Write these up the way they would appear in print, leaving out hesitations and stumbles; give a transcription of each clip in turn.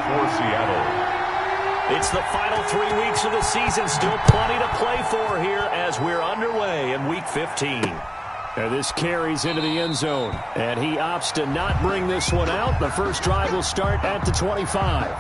for Seattle. It's the final 3 weeks of the season. Still plenty to play for here as we're underway in Week 15. And this carries into the end zone. And he opts to not bring this one out. The first drive will start at the 25.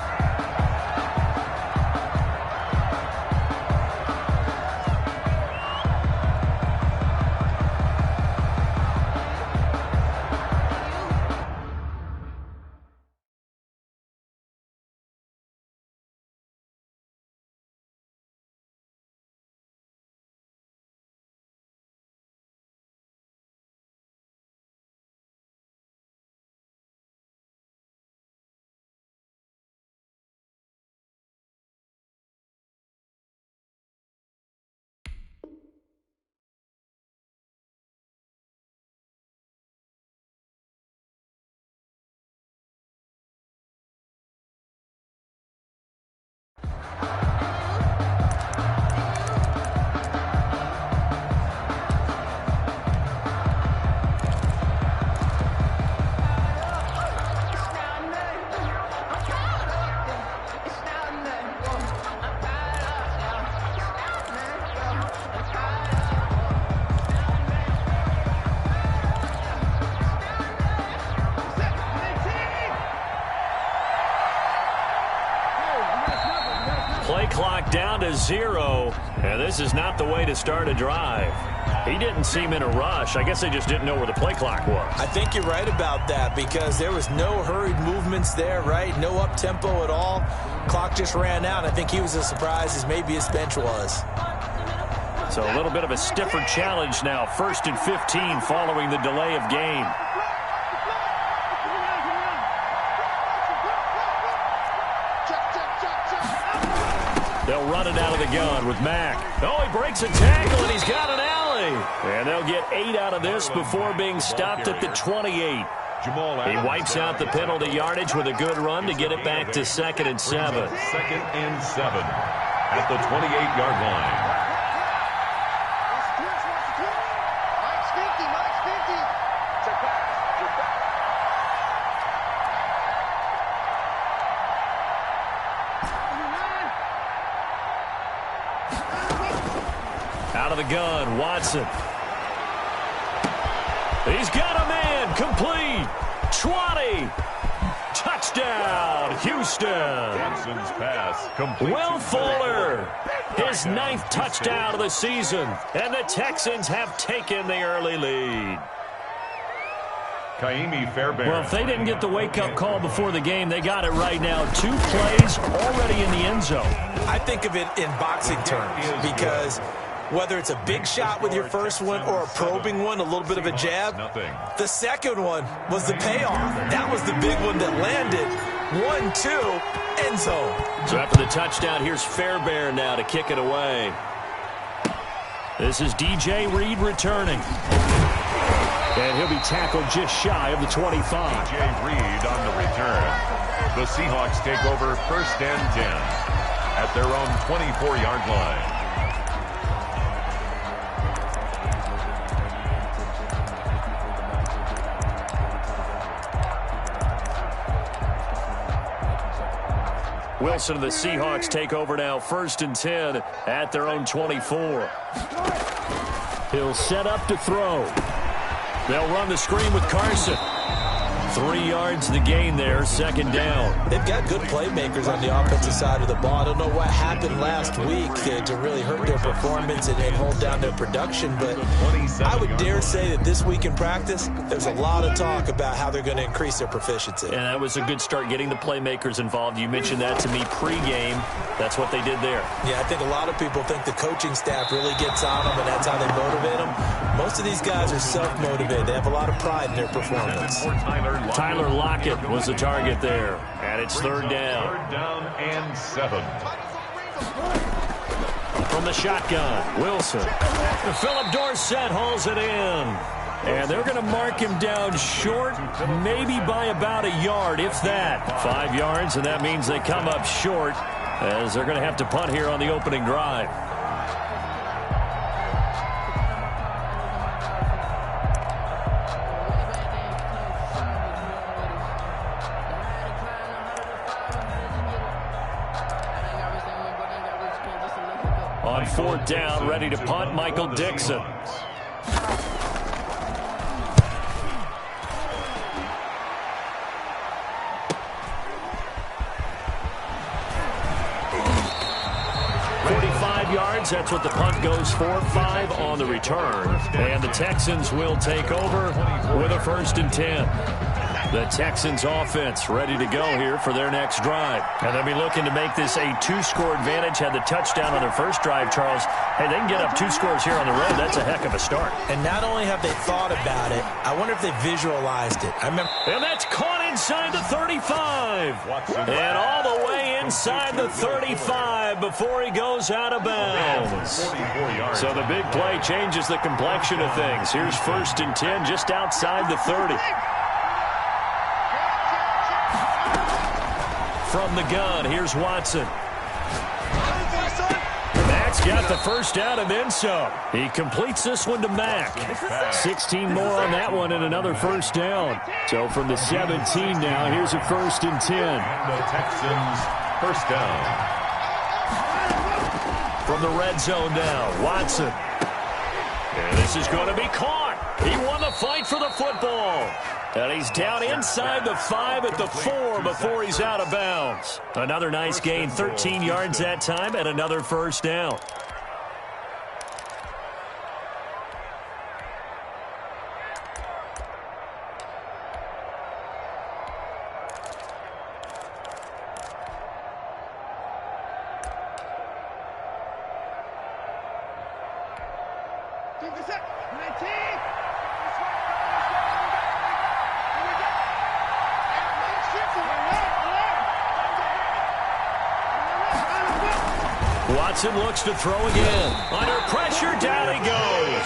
Play clock down to 0, and this is not the way to start a drive. He didn't seem in a rush. I guess they just didn't know where the play clock was. I think you're right about that because there was no hurried movements there, right? No up-tempo at all. Clock just ran out. I think he was as surprised as maybe his bench was. So a little bit of a stiffer challenge now. 1st and 15 following the delay of game. They'll run it out of the gun with Mack. Oh, he breaks a tackle, and he's got an alley. And they'll get 8 out of this before being stopped at the 28. He wipes out the penalty yardage with a good run to get it back to 2nd and 7. 2nd and 7 at the 28-yard line. Out of the gun, Watson. He's got a man, complete. 20. Touchdown, Houston. Johnson's pass complete. Will Fuller, his 9th touchdown of the season. And the Texans have taken the early lead. Well, if they didn't get the wake-up call before the game, they got it right now. 2 plays already in the end zone. I think of it in boxing terms because whether it's a big shot with your first one or a probing one, a little bit of a jab, the second one was the payoff. That was the big one that landed. 1-2, end zone. So after the touchdown, here's Fairbairn now to kick it away. This is DJ Reed returning. And he'll be tackled just shy of the 25. DJ Reed on the return. The Seahawks take over 1st and 10 at their own 24-yard line. Wilson and the Seahawks take over now 1st and 10 at their own 24. He'll set up to throw. They'll run the screen with Carson. 3 yards the gain there, 2nd down. They've got good playmakers on the offensive side of the ball. I don't know what happened last week to really hurt their performance and hold down their production, but I would dare say that this week in practice, there's a lot of talk about how they're going to increase their proficiency. And that was a good start getting the playmakers involved. You mentioned that to me pregame. That's what they did there. Yeah, I think a lot of people think the coaching staff really gets on them, and that's how they motivate them. Most of these guys are self-motivated. They have a lot of pride in their performance. Tyler Lockett was the target there. And it's 3rd down. 3rd down and 7. From the shotgun, Wilson. Philip Dorsett hauls it in. And they're going to mark him down short, maybe by about a yard, if that. 5 yards, and that means they come up short as they're going to have to punt here on the opening drive. On 4th down, ready to punt, Michael Dixon. Yards. That's what the punt goes for. 5 on the return. And the Texans will take over with a 1st and 10. The Texans offense ready to go here for their next drive. And they'll be looking to make this a 2-score advantage. Had the touchdown on their first drive, Charles. Hey, they can get up 2 scores here on the road. That's a heck of a start. And not only have they thought about it, I wonder if they visualized it. And that's caught inside the 35. And all the way inside the 35 before he goes out of bounds. So the big play changes the complexion of things. Here's 1st and 10 just outside the 30. From the gun, here's Watson. Mack's got the first down and then some. He completes this one to Mack. 16 more on that one and another first down. So from the 17 now, here's a 1st and 10. The Texans, first down. From the red zone now, Watson. And this is going to be caught. He won the fight for the football. And he's down inside the 5 at the 4 before he's out of bounds. Another nice gain, 13 yards that time, and another first down. Watson looks to throw again. Under pressure, down he goes.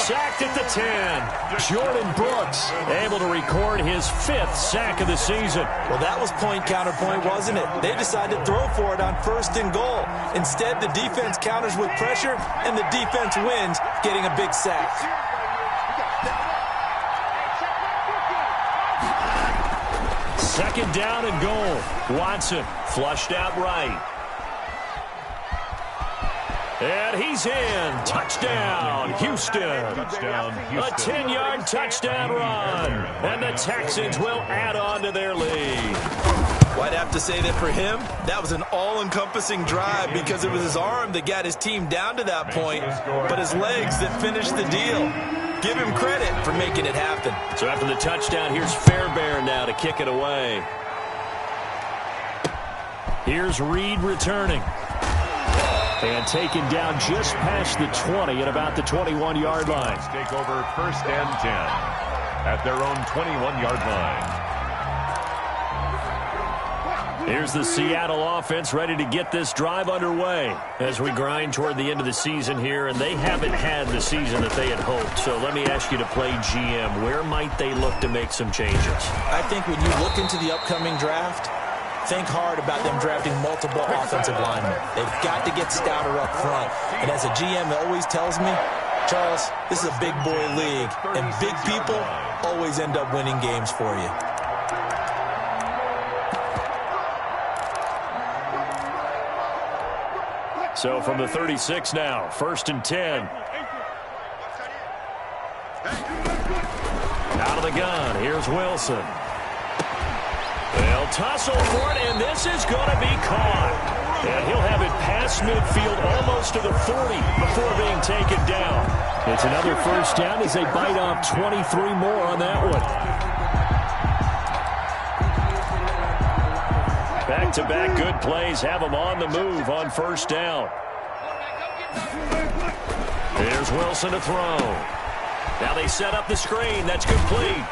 Sacked at the 10. Jordan Brooks able to record his 5th sack of the season. Well, that was point counterpoint, wasn't it? They decided to throw for it on 1st and goal. Instead, the defense counters with pressure, and the defense wins, getting a big sack. Second down and goal. Watson flushed out right. And he's in. Touchdown, Houston. A 10-yard touchdown run. And the Texans will add on to their lead. Well, I'd have to say that for him, that was an all-encompassing drive because it was his arm that got his team down to that point, but his legs that finished the deal. Give him credit for making it happen. So after the touchdown, here's Fairbairn now to kick it away. Here's Reed returning. And taken down just past the 20 at about the 21-yard line. Take over 1st and 10 at their own 21-yard line. Here's the Seattle offense ready to get this drive underway as we grind toward the end of the season here, and they haven't had the season that they had hoped. So let me ask you to play GM. Where might they look to make some changes? I think when you look into the upcoming draft, think hard about them drafting multiple offensive linemen. They've got to get stouter up front. And as a GM always tells me, Charles, this is a big boy league, and big people always end up winning games for you. So from the 36 now, 1st and 10. Out of the gun, here's Wilson. They'll tussle for it, and this is going to be caught. And he'll have it past midfield almost to the 40 before being taken down. It's another first down as they bite off 23 more on that one. Back-to-back good plays have them on the move on first down. Here's Wilson to throw. Now they set up the screen. That's complete.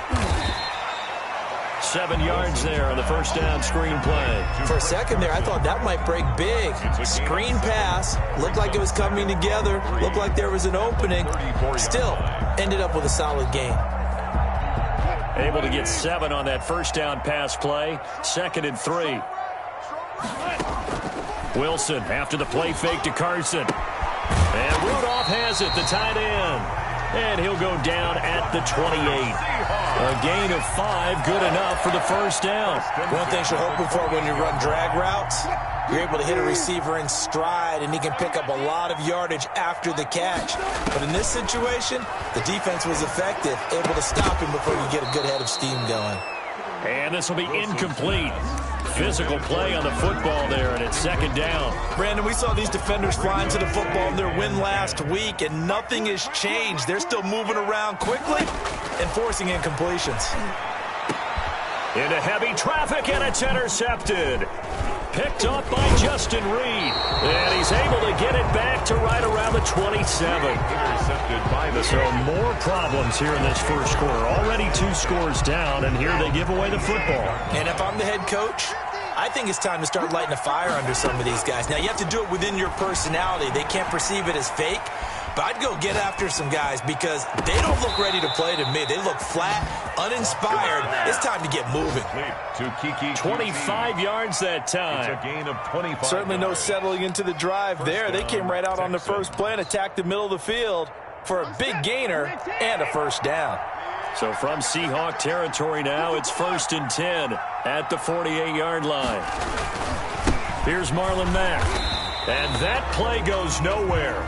7 yards there on the first down screen play. For a second there, I thought that might break big. Screen pass. Looked like it was coming together. Looked like there was an opening. Still, ended up with a solid gain. Able to get 7 on that first down pass play. 2nd and 3. Wilson after the play fake to Carson. And Rudolph has it, the tight end. And he'll go down at the 28. A gain of 5, good enough for the first down. One thing you're hoping for when you run drag routes, You're able to hit a receiver in stride, and he can pick up a lot of yardage after the catch. But in this situation, the defense was effective, able to stop him before you get a good head of steam going. And this will be incomplete. Physical play on the football there, and it's second down. Brandon, we saw these defenders flying to the football in their win last week, and nothing has changed. They're still moving around quickly and forcing incompletions. Into heavy traffic, and it's intercepted. Picked up by Justin Reed. And he's able to get it back to right around the 27. Intercepted by the So more problems here in this first quarter. Already 2 scores down, and here they give away the football. And if I'm the head coach, I think it's time to start lighting a fire under some of these guys. Now, you have to do it within your personality. They can't perceive it as fake. But I'd go get after some guys because they don't look ready to play to me. They look flat, uninspired. It's time to get moving. To Kiki. 25 yards that time. It's a gain of 25. Certainly no settling into the drive there. They came right out on the first play and attacked the middle of the field for a big gainer and a first down. So from Seahawk territory now, it's 1st and 10 at the 48-yard line. Here's Marlon Mack. And that play goes nowhere.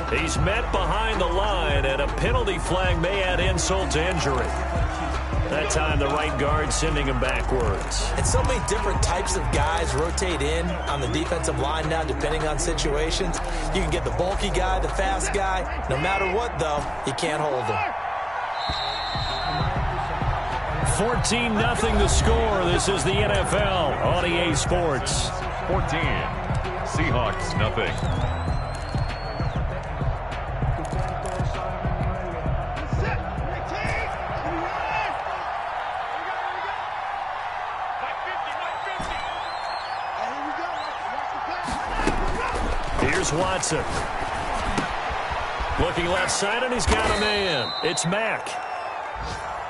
He's met behind the line, and a penalty flag may add insult to injury. That time, the right guard sending him backwards. And so many different types of guys rotate in on the defensive line now, depending on situations. You can get the bulky guy, the fast guy. No matter what, though, you can't hold him. 14-0 the score. This is the NFL on EA Sports. 14. Seahawks, nothing. Here's Watson. Looking left side, and he's got a man. It's Mack.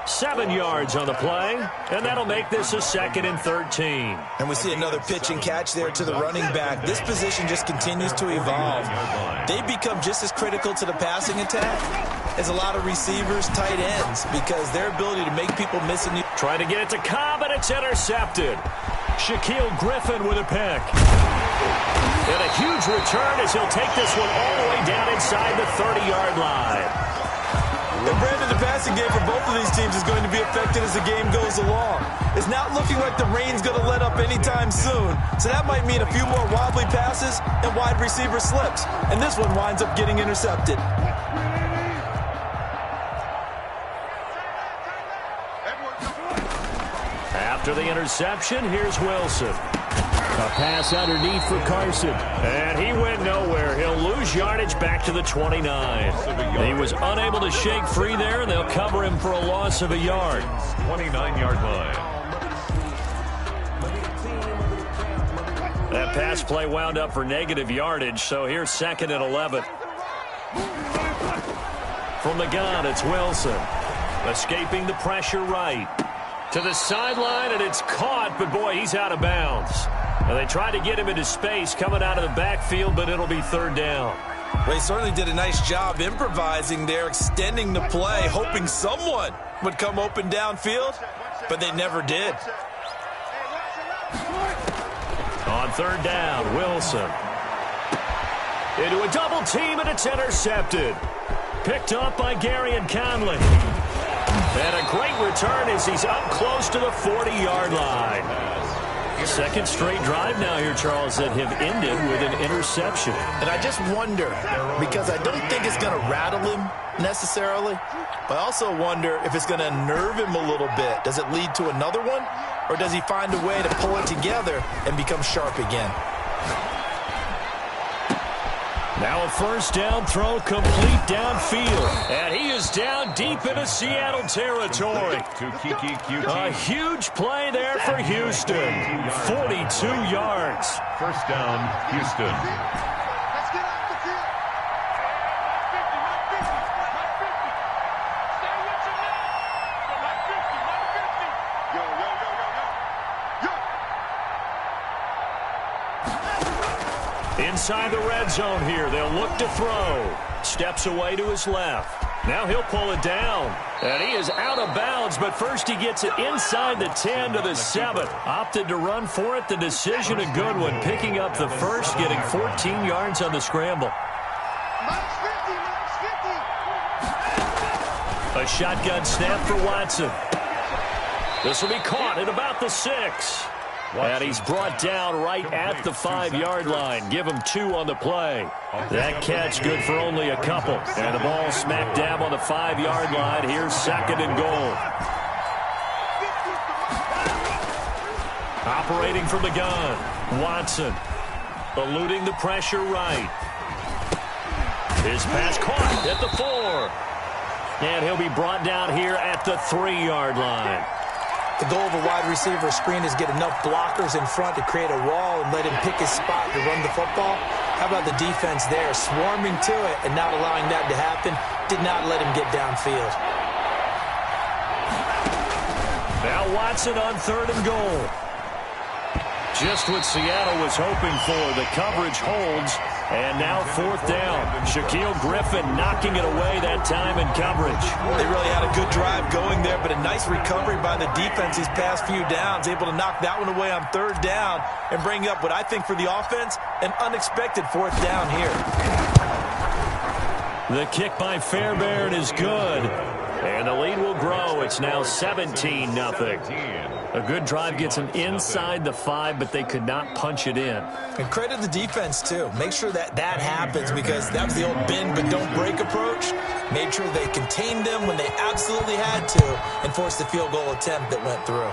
7 yards on the play, and that'll make this a 2nd and 13. And we see another pitch and catch there to the running back. This position just continues to evolve. They become just as critical to the passing attack as a lot of receivers, tight ends, because their ability to make people miss a new... Trying to get it to Cobb, and it's intercepted. Shaquille Griffin with a pick. And a huge return as he'll take this one all the way down inside the 30-yard line. And Brandon, the passing game for both of these teams is going to be affected as the game goes along. It's not looking like the rain's going to let up anytime soon, so that might mean a few more wobbly passes and wide receiver slips. And this one winds up getting intercepted. After the interception, here's Wilson. A pass underneath for Carson. And he went nowhere. He'll lose yardage back to the 29. He was unable to shake free there, and they'll cover him for a loss of a yard. 29-yard line. That pass play wound up for negative yardage, so here's 2nd and 11. From the gun, it's Wilson. Escaping the pressure right. To the sideline, and it's caught, but boy, he's out of bounds. And they tried to get him into space coming out of the backfield, but it'll be 3rd down. Well, he certainly did a nice job improvising there, extending the play, hoping someone would come open downfield, but they never did. On 3rd down, Wilson. Into a double team, and it's intercepted. Picked up by Gary and Conley. And a great return as he's up close to the 40-yard line. 2nd straight drive now here, Charles, that have ended with an interception. And I just wonder, because I don't think it's going to rattle him necessarily, but I also wonder if it's going to nerve him a little bit. Does it lead to another one, or does he find a way to pull it together and become sharp again? Now a 1st down throw complete downfield. And he is down deep into Seattle territory. To Kiki QT. A huge play there for Houston. 42 yards. 1st down, Houston. Inside the red zone here, they'll look to throw. Steps away to his left. Now he'll pull it down. And he is out of bounds, but first he gets it inside the 10 to the 7. Opted to run for it. The decision a good one. Picking up the first, getting 14 yards on the scramble. A shotgun snap for Watson. This will be caught at about the 6. And he's brought down right at the 5-yard line. Give him 2 on the play. That catch good for only a couple. And the ball smack dab on the 5-yard line. Here's 2nd and goal. Operating from the gun, Watson. Eluding the pressure right. His pass caught at the 4. And he'll be brought down here at the 3-yard line. The goal of a wide receiver screen is get enough blockers in front to create a wall and let him pick his spot to run the football. How about the defense there, swarming to it and not allowing that to happen? Did not let him get downfield. Now Watson on 3rd and goal. Just what Seattle was hoping for. The coverage holds. And now 4th down. Shaquille Griffin knocking it away that time in coverage. They really had a good drive going there, but a nice recovery by the defense these past few downs. Able to knock that one away on 3rd down and bring up what I think for the offense, an unexpected 4th down here. The kick by Fairbairn is good. And the lead will grow. It's now 17-0. A good drive gets them inside the 5, but they could not punch it in. And credit the defense, too. Make sure that happens because that was the old bend but don't break approach. Made sure they contained them when they absolutely had to and forced the field goal attempt that went through.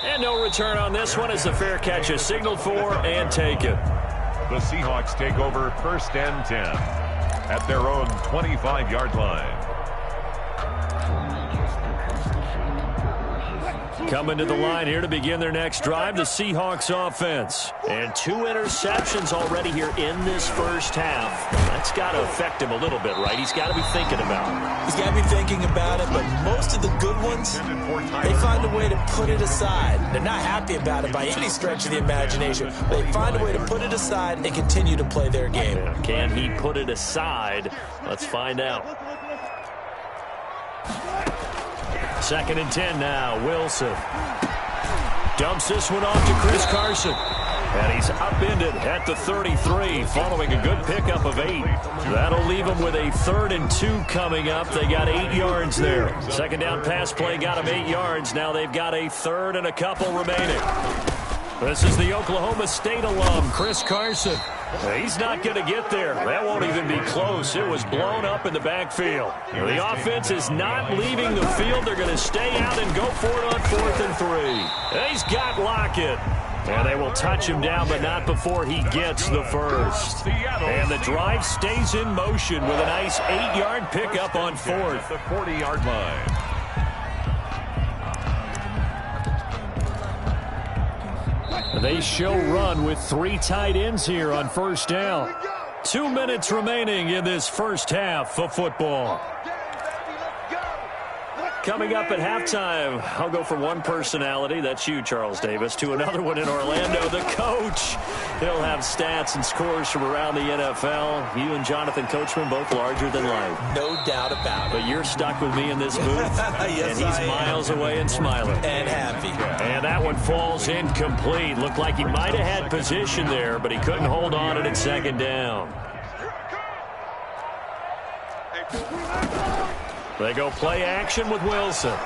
And no return on this one as the fair catch is signaled for and taken. The Seahawks take over 1st and 10 at their own 25-yard line. Coming to the line here to begin their next drive, the Seahawks offense. And 2 interceptions already here in this first half. That's got to affect him a little bit, right? He's got to be thinking about it. He's got to be thinking about it, but most of the good ones, they find a way to put it aside. They're not happy about it by any stretch of the imagination. They find a way to put it aside and continue to play their game. Can he put it aside? Let's find out. 2nd and 10 now. Wilson dumps this one off to Chris Carson. And he's upended at the 33 following a good pickup of 8. That'll leave him with a 3rd and 2 coming up. They got 8 yards there. 2nd down pass play got him 8 yards. Now they've got a 3rd and a couple remaining. This is the Oklahoma State alum, Chris Carson. He's not going to get there. That won't even be close. It was blown up in the backfield. The offense is not leaving the field. They're going to stay out and go for it on 4th and 3. He's got Lockett. And they will touch him down, but not before he gets the first. And the drive stays in motion with a nice 8-yard pickup on 4th. The 40-yard line. They show run with 3 tight ends here on 1st down. 2 minutes remaining in this first half of football. Coming up at halftime, I'll go from one personality, that's you, Charles Davis, to another one in Orlando, the coach. He'll have stats and scores from around the NFL. You and Jonathan Coachman, both larger than life. No doubt about it. But you're stuck with me in this booth, yes, and he's miles away and smiling. And happy. And that one falls incomplete. Looked like he might have had position there, but he couldn't hold on it at 2nd down. They go play action with Wilson.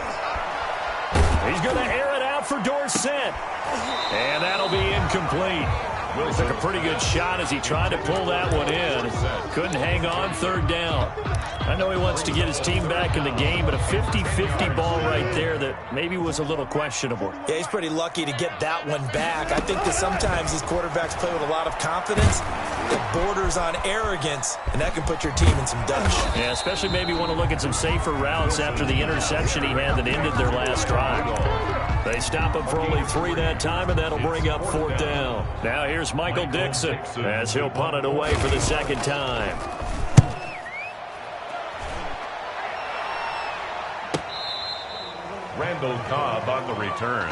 He's going to air it out for Dorsett. And that'll be incomplete. Wilson took a pretty good shot as he tried to pull that one in. Couldn't hang on 3rd down. I know he wants to get his team back in the game, but a 50-50 ball right there that maybe was a little questionable. Yeah, he's pretty lucky to get that one back. I think that sometimes these quarterbacks play with a lot of confidence that borders on arrogance, and that can put your team in some dutch. Yeah, especially maybe want to look at some safer routes after the interception he had that ended their last drive. They stop him for only 3 that time, and that'll bring up 4th down. Now here's Michael Dixon as he'll punt it away for the 2nd time. Randall Cobb on the return.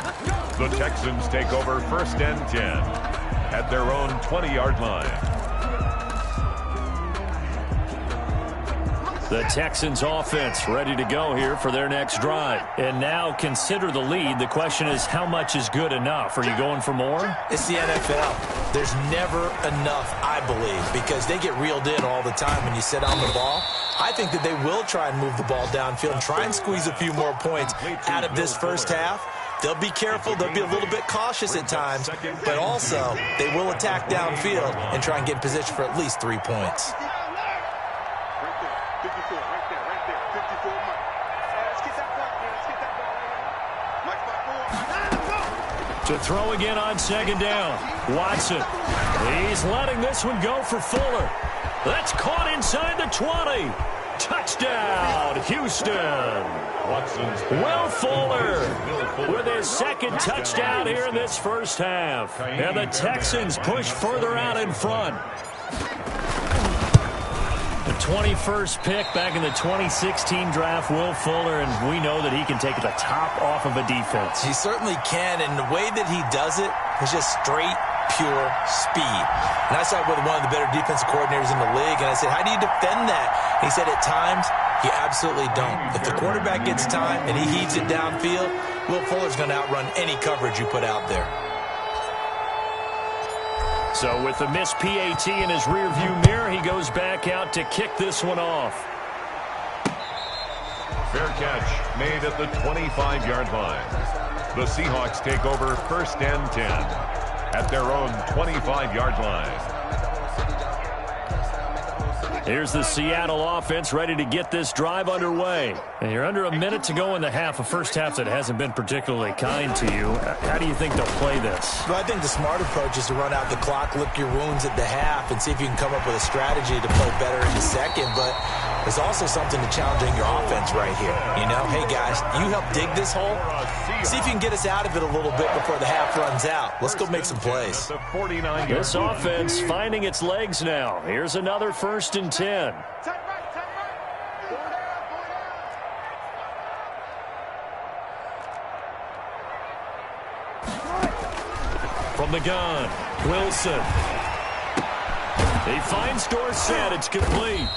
The Texans take over 1st and 10 at their own 20-yard line. The Texans offense ready to go here for their next drive. And now consider the lead. The question is, how much is good enough? Are you going for more? It's the NFL. There's never enough, I believe, because they get reeled in all the time when you sit on the ball. I think that they will try and move the ball downfield and try and squeeze a few more points out of this first half. They'll be careful. They'll be a little bit cautious at times, but also they will attack downfield and try and get in position for at least 3 points. To throw again on second down. Watson. He's letting this one go for Fuller. That's caught inside the 20. Touchdown, Houston. Will Fuller with his second touchdown here in this first half. And the Texans push further out in front. The 21st pick back in the 2016 draft, Will Fuller, and we know that he can take the top off of a defense. He certainly can, and the way that he does it is just straight, pure speed. And I sat with one of the better defensive coordinators in the league, and I said, how do you defend that? He said, at times, you absolutely don't. If the quarterback gets time and he heaves it downfield, Will Fuller's going to outrun any coverage you put out there. So with the missed PAT in his rearview mirror, he goes back out to kick this one off. Fair catch made at the 25-yard line. The Seahawks take over 1st and 10 at their own 25-yard line. Here's the Seattle offense ready to get this drive underway. And you're under a minute to go in the half, a first half that hasn't been particularly kind to you. How do you think they'll play this? Well, I think the smart approach is to run out the clock, lick your wounds at the half, and see if you can come up with a strategy to play better in the second. But there's also something to challenging your offense right here. You know, hey, guys, you help dig this hole. See if you can get us out of it a little bit before the half runs out. Let's go make some plays. This offense finding its legs now. Here's another 1st and 10. From the gun, Wilson. He finds Dorsett. It's complete.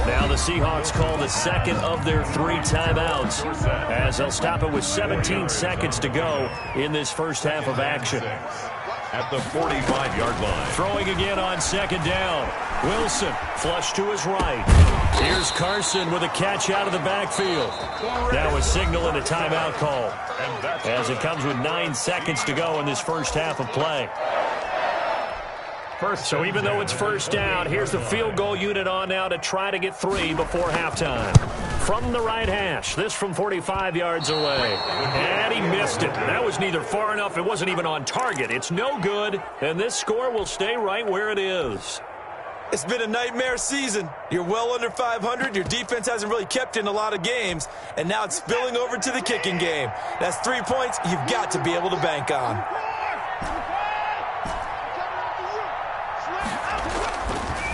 Now the Seahawks call the second of their 3 timeouts as they'll stop it with 17 seconds to go in this first half of action. At the 45-yard line. Throwing again on second down. Wilson flush to his right. Here's Carson with a catch out of the backfield. Now a signal and a timeout call as it comes with 9 seconds to go in this first half of play. So even though it's first down, here's the field goal unit on now to try to get 3 before halftime. From the right hash, this from 45 yards away. And he missed it. That was neither far enough, it wasn't even on target. It's no good, and this score will stay right where it is. It's been a nightmare season. You're well under 500. Your defense hasn't really kept in a lot of games, and now it's spilling over to the kicking game. That's 3 points you've got to be able to bank on.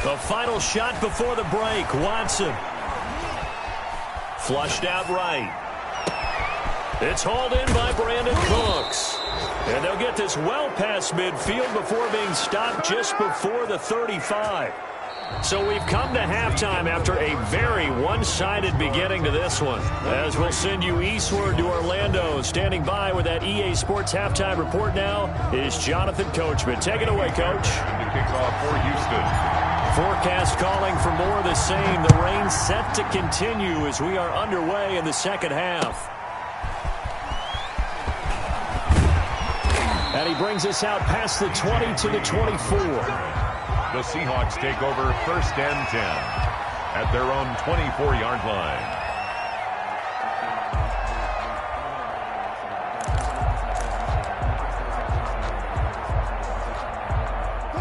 The final shot before the break. Watson. Flushed out right. It's hauled in by Brandon Cooks. And they'll get this well past midfield before being stopped just before the 35. So we've come to halftime after a very one-sided beginning to this one. As we'll send you eastward to Orlando. Standing by with that EA Sports halftime report now is Jonathan Coachman. Take it away, Coach. The kickoff for Houston. Forecast calling for more of the same. The rain set to continue as we are underway in the second half. And he brings us out past the 20 to the 24. The Seahawks take over 1st and 10 at their own 24-yard line.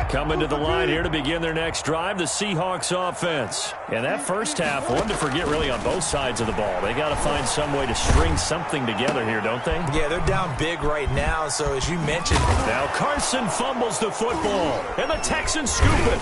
Coming to the line here to begin their next drive, the Seahawks offense. And that first half, one to forget really on both sides of the ball. They got to find some way to string something together here, don't they? Yeah, they're down big right now, so as you mentioned. Now Carson fumbles the football, and the Texans scoop it.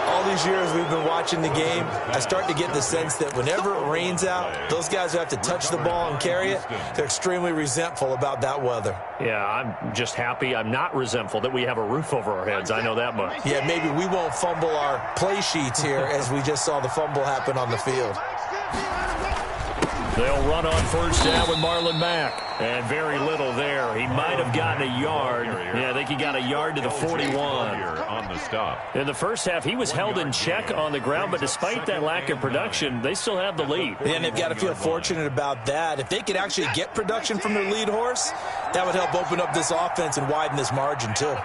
All these years we've been watching the game, I start to get the sense that whenever it rains out, those guys who have to touch the ball and carry it, they're extremely resentful about that weather. Yeah, I'm just happy I'm not resentful that we have a roof over our heads. I know that much. Yeah, maybe we won't fumble our play sheets here as we just saw the fumble happen on the field. They'll run on first down with Marlon Mack. And very little there. He might have gotten a yard. Yeah, I think he got a yard to the 41. On the stop. In the first half, he was held in check on the ground, but despite that lack of production, they still have the lead. And they've got to feel fortunate about that. If they could actually get production from their lead horse, that would help open up this offense and widen this margin, too.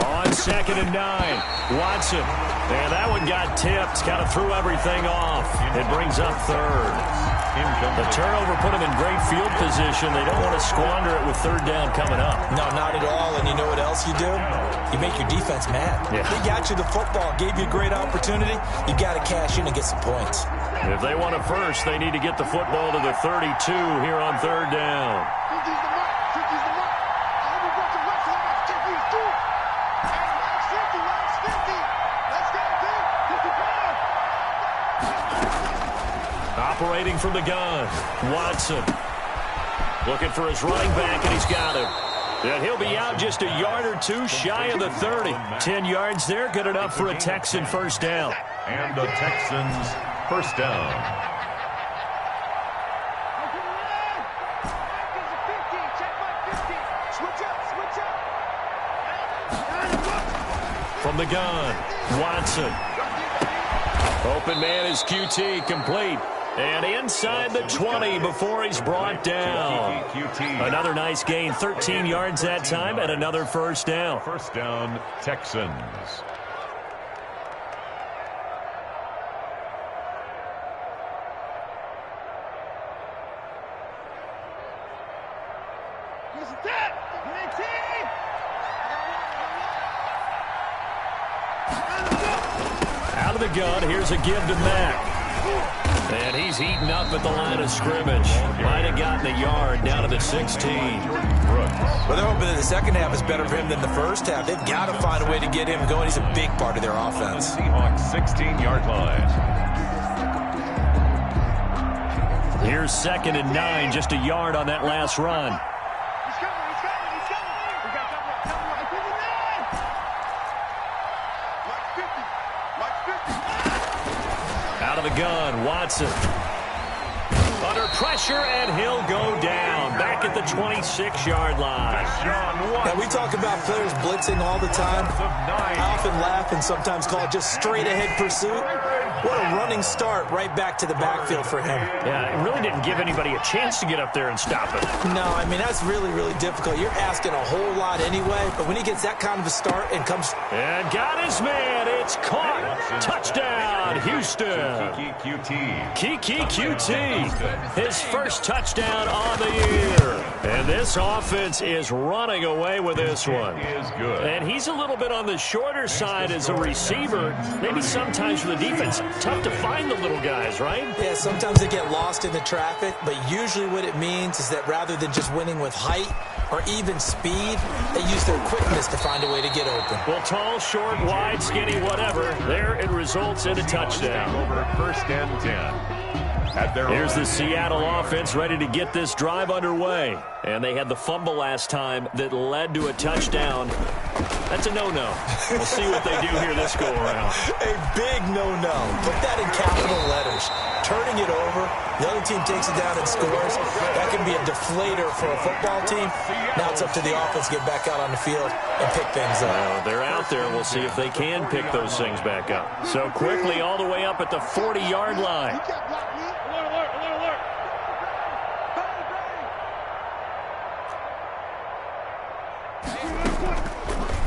On 2nd and 9, Watson. And that one got tipped, kind of threw everything off. It brings up 3rd. The turnover put them in great field position. They don't want to squander it with 3rd down coming up. No, not at all. And you know what else you do? You make your defense mad. Yeah. They got you the football, gave you a great opportunity. You got to cash in and get some points. If they want it first, they need to get the football to the 32 here on 3rd down. Operating from the gun, Watson. Looking for his running back, and he's got him. And he'll be out just a yard or two shy of the 30. 10 yards there, good enough for a Texan first down. And the Texans first down. From the gun, Watson. Open man is QT, complete. And inside the 20 before he's brought down. Another nice gain, 13 yards that time, and another first down. First down, Texans. Out of the gun, here's a give to Mack. And he's heating up at the line of scrimmage. Might have gotten a yard down to the 16. Well, they're hoping that the second half is better for him than the first half. They've got to find a way to get him going. He's a big part of their offense. Seahawks 16-yard line. Here's 2nd and 9, just a yard on that last run. Out of the gun, Watson. Under pressure, and he'll go down. Back at the 26-yard line. Now, we talk about players blitzing all the time. I often laugh and sometimes call it just straight-ahead pursuit. What a running start right back to the backfield for him. Yeah, it really didn't give anybody a chance to get up there and stop it. No, I mean, that's really, really difficult. You're asking a whole lot anyway, but when he gets that kind of a start and comes... And got his man. It's caught. Touchdown, Houston. Kiki QT. His first touchdown on the year. And this offense is running away with this one. And he's a little bit on the shorter side as a receiver. Maybe sometimes for the defense, tough to find the little guys, right? Yeah, sometimes they get lost in the traffic, but usually what it means is that rather than just winning with height or even speed, they use their quickness to find a way to get open. Well, tall, short, wide, skinny, whatever, there it results in a touchdown. Over first and 10. Here's the Seattle offense ready to get this drive underway. And they had the fumble last time that led to a touchdown. That's a no-no. We'll see what they do here this go-around. A big no-no. Put that in capital letters. Turning it over, the other team takes it down and scores. That can be a deflator for a football team. Now it's up to the offense to get back out on the field and pick things up. They're out there. We'll see if they can pick those things back up. So quickly all the way up at the 40-yard line.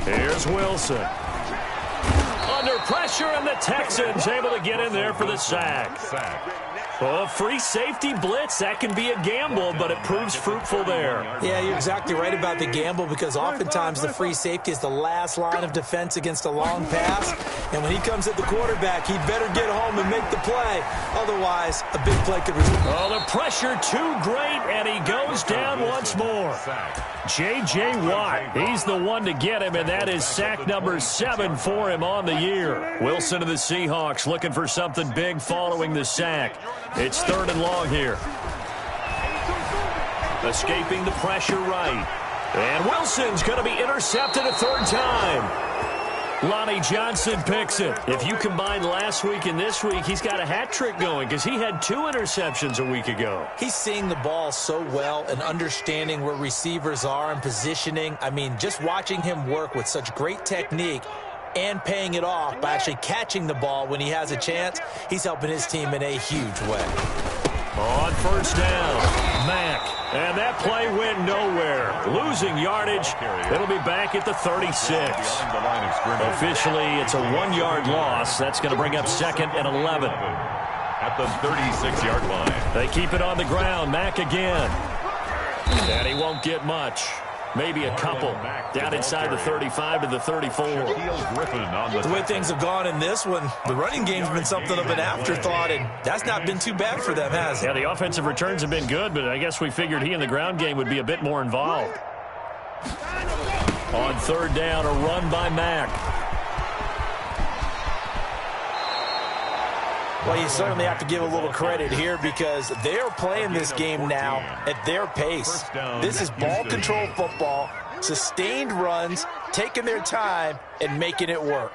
Here's Wilson. Under pressure, and the Texans able to get in there for the sack. Well, a free safety blitz, that can be a gamble, but it proves fruitful there. Yeah, you're exactly right about the gamble because oftentimes the free safety is the last line of defense against a long pass. And when he comes at the quarterback, he better get home and make the play. Otherwise, a big play could result. Oh, the pressure too great, and he goes down once more. J.J. Watt, he's the one to get him, and that is sack number 7 for him on the year. Wilson of the Seahawks looking for something big following the sack. It's 3rd and long here. Escaping the pressure right. And Wilson's going to be intercepted a 3rd time. Lonnie Johnson picks it. If you combine last week and this week, he's got a hat trick going because he had 2 interceptions a week ago. He's seeing the ball so well and understanding where receivers are and positioning. I mean, just watching him work with such great technique and paying it off by actually catching the ball when he has a chance, he's helping his team in a huge way. On 1st down, Mack. And that play went nowhere. Losing yardage. It'll be back at the 36. Officially, it's a 1-yard loss. That's going to bring up 2nd and 11. At the 36-yard line. They keep it on the ground. Mack again. And he won't get much. Maybe a couple. Down inside the 35 to the 34. The way things have gone in this one, the running game's been something of an afterthought, and that's not been too bad for them, has it? Yeah, the offensive returns have been good, but I guess we figured he in the ground game would be a bit more involved. On 3rd down, a run by Mack. Well, you certainly have to give a little credit here because they're playing this game now at their pace. This is ball control football, sustained runs, taking their time, and making it work.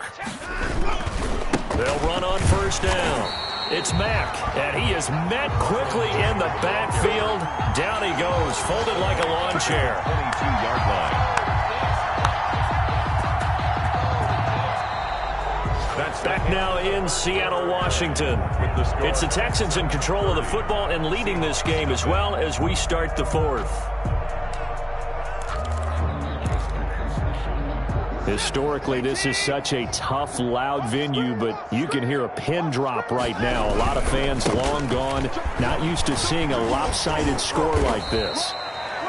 They'll run on 1st down. It's Mack, and he is met quickly in the backfield. Down he goes, folded like a lawn chair. 22-yard line. Back now in Seattle, Washington. It's the Texans in control of the football and leading this game as well as we start the 4th. Historically, this is such a tough, loud venue, but you can hear a pin drop right now. A lot of fans long gone, not used to seeing a lopsided score like this.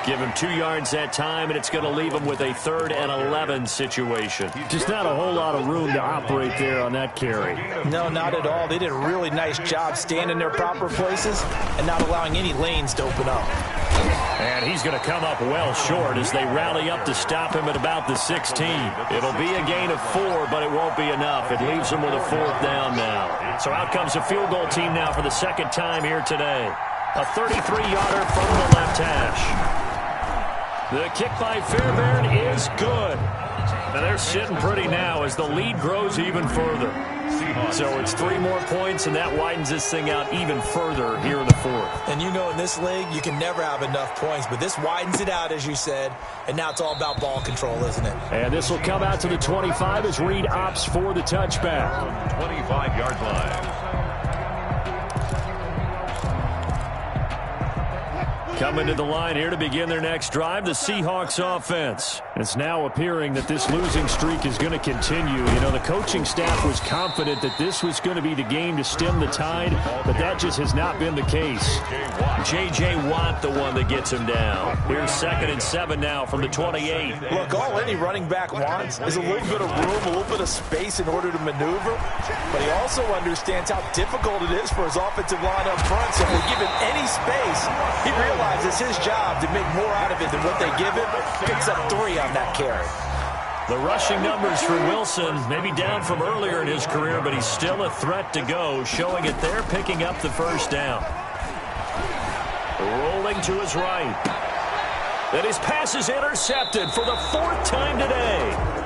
Give him 2 yards that time, and it's going to leave him with a 3rd and 11 situation. Just not a whole lot of room to operate there on that carry. No, not at all. They did a really nice job staying in their proper places and not allowing any lanes to open up. And he's going to come up well short as they rally up to stop him at about the 16. It'll be a gain of 4, but it won't be enough. It leaves him with a 4th down now. So out comes a field goal team now for the 2nd time here today. A 33-yarder from the left hash. The kick by Fairbairn is good. And they're sitting pretty now as the lead grows even further. So it's 3 more points, and that widens this thing out even further here in the 4th. And you know in this league, you can never have enough points, but this widens it out, as you said, and now it's all about ball control, isn't it? And this will come out to the 25 as Reed opts for the touchback. 25-yard line. Coming to the line here to begin their next drive, the Seahawks offense. It's now appearing that this losing streak is going to continue. You know, the coaching staff was confident that this was going to be the game to stem the tide, but that just has not been the case. J.J. Watt, the one that gets him down. Here's 2nd and 7 now from the 28. Look, all any running back wants is a little bit of room, a little bit of space in order to maneuver, but he also understands how difficult it is for his offensive line up front, so if they give him any space, he realizes it's his job to make more out of it than what they give him. Picks up 3 on that carry. The rushing numbers for Wilson, maybe down from earlier in his career, but he's still a threat to go, showing it there, picking up the 1st down. Rolling to his right. And his pass is intercepted for the 4th time today.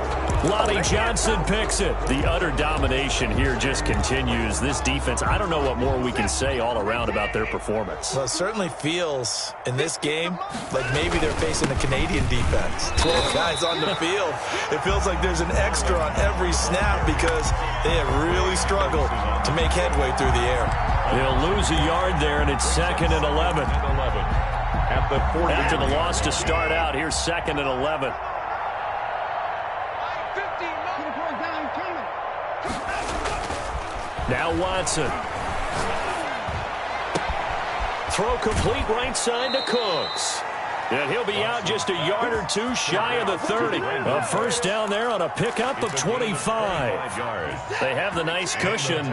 Lonnie Johnson picks it. The utter domination here just continues. This defense, I don't know what more we can say all around about their performance. Well, it certainly feels in this game like maybe they're facing a Canadian defense. 12 guys on the field. It feels like there's an extra on every snap because they have really struggled to make headway through the air. They'll lose a yard there, and it's 2nd and 11. At the 40. After the loss to start out, here's 2nd and 11. Now Watson. Throw complete right side to Cooks. And he'll be out just a yard or two shy of the 30. A first down there on a pickup of 25. They have the nice cushion.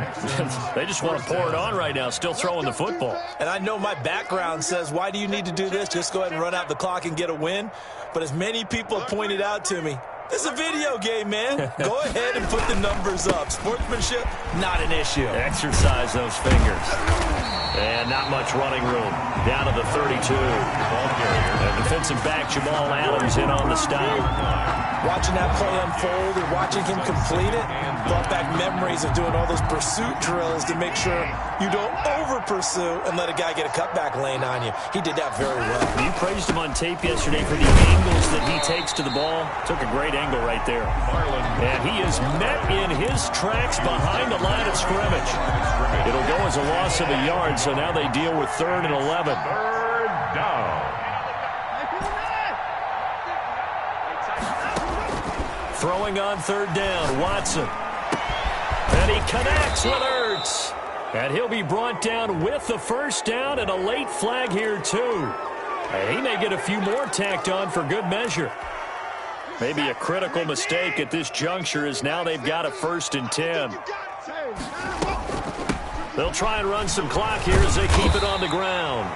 They just want to pour it on right now, still throwing the football. And I know my background says, why do you need to do this? Just go ahead and run out the clock and get a win. But as many people pointed out to me, this is a video game, man. Go ahead and put the numbers up. Sportsmanship, not an issue. Exercise those fingers. And not much running room. Down to the 32. And defensive back Jamal Adams in on the stop. Watching that play unfold and watching him complete it brought back memories of doing all those pursuit drills to make sure you don't over-pursue and let a guy get a cutback lane on you. He did that very well. You praised him on tape yesterday for the angles that he takes to the ball. Took a great angle right there. And he is met in his tracks behind the line of scrimmage. It'll go as a loss of a yard, so now they deal with 3rd and 11. Third down. Throwing on 3rd down, Watson. And he connects with Ertz. And he'll be brought down with the first down and a late flag here, too. He may get a few more tacked on for good measure. Maybe a critical mistake at this juncture is now they've got a 1st and 10. They'll try and run some clock here as they keep it on the ground.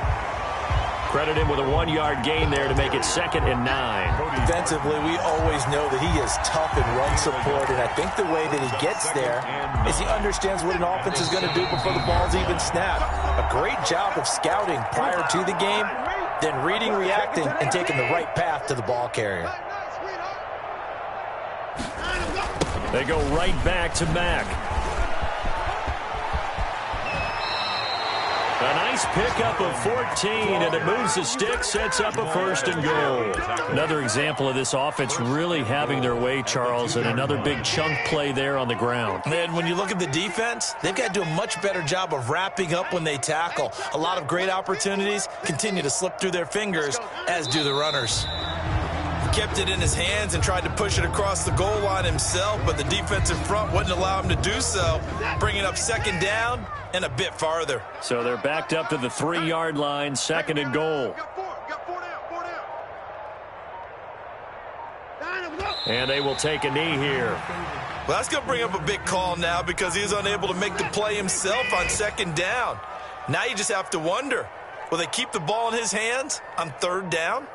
Credit him with a 1-yard gain there to make it 2nd and 9. Defensively, we always know that he is tough in run support, and I think the way that he gets there is he understands what an offense is going to do before the ball's even snapped. A great job of scouting prior to the game, then reading, reacting, and taking the right path to the ball carrier. They go right back to Mack. A nice pickup of 14, and it moves the stick, sets up a 1st and goal. Another example of this offense really having their way, Charles, and another big chunk play there on the ground. And when you look at the defense, they've got to do a much better job of wrapping up when they tackle. A lot of great opportunities continue to slip through their fingers, as do the runners. Kept it in his hands and tried to push it across the goal line himself, but the defensive front wouldn't allow him to do so, bringing up 2nd down and a bit farther. So they're backed up to the 3-yard line, 2nd and goal. And they will take a knee here. Well, that's going to bring up a big call now because he's unable to make the play himself on 2nd down. Now you just have to wonder, will they keep the ball in his hands on 3rd down?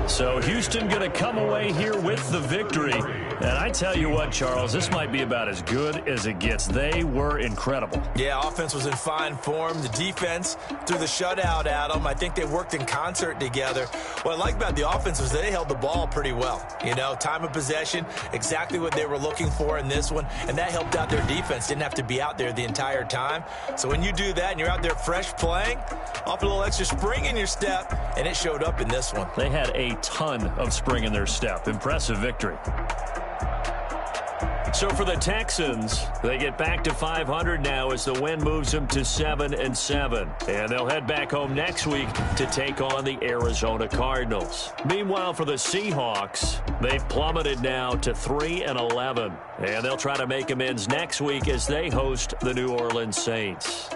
So Houston going to come away here with the victory. And I tell you what, Charles, this might be about as good as it gets. They were incredible. Yeah, offense was in fine form. The defense threw the shutout at them. I think they worked in concert together. What I like about the offense was they held the ball pretty well. You know, time of possession, exactly what they were looking for in this one. And that helped out their defense. Didn't have to be out there the entire time. So when you do that and you're out there fresh playing, off a little extra spring in your step, and it showed up in this one. They had a ton of spring in their step. Impressive victory. So for the Texans, they get back to 500 now as the win moves them to 7-7. And they'll head back home next week to take on the Arizona Cardinals. Meanwhile, for the Seahawks, they've plummeted now to 3-11. And they'll try to make amends next week as they host the New Orleans Saints.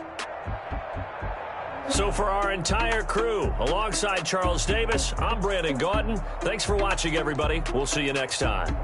So for our entire crew, alongside Charles Davis, I'm Brandon Gautin. Thanks for watching, everybody. We'll see you next time.